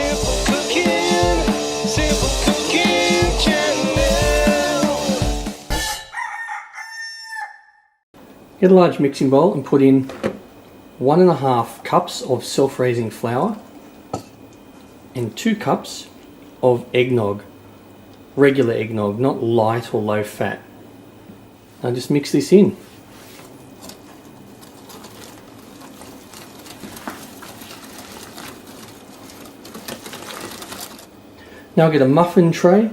Simple cooking, simple cooking channel. Get a large mixing bowl and put in 1.5 cups of self-raising flour and 2 cups of eggnog, regular eggnog, not light or low fat. Now just mix this in. Now get a muffin tray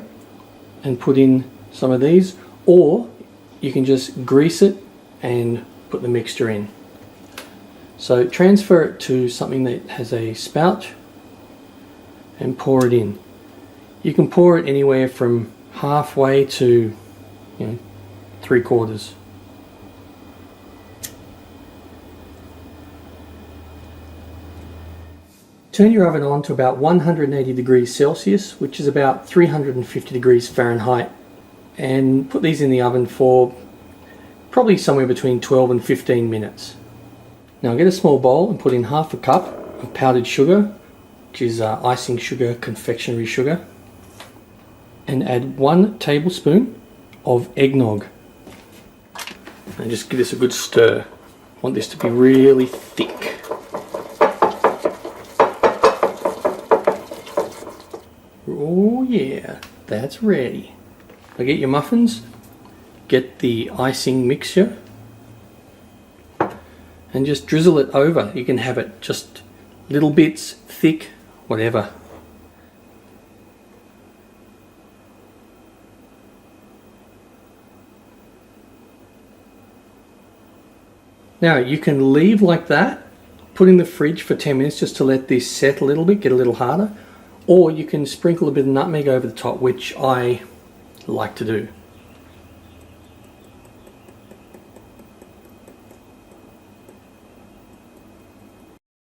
and put in some of these, or you can just grease it and put the mixture in. So transfer it to something that has a spout and pour it in. You can pour it anywhere from halfway to 3/4. Turn your oven on to about 180 degrees Celsius, which is about 350 degrees Fahrenheit, and put these in the oven for probably somewhere between 12 and 15 minutes. Now get a small bowl and put in 1/2 cup of powdered sugar, which is icing sugar, confectionery sugar, and add 1 tablespoon of eggnog. And just give this a good stir. I want this to be really thick. Oh yeah, that's ready. Now get your muffins, get the icing mixture, and just drizzle it over. You can have it just little bits, thick, whatever. Now you can leave like that, put in the fridge for 10 minutes just to let this set a little bit, get a little harder, or you can sprinkle a bit of nutmeg over the top, which I like to do.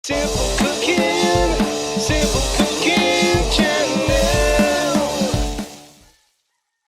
Simple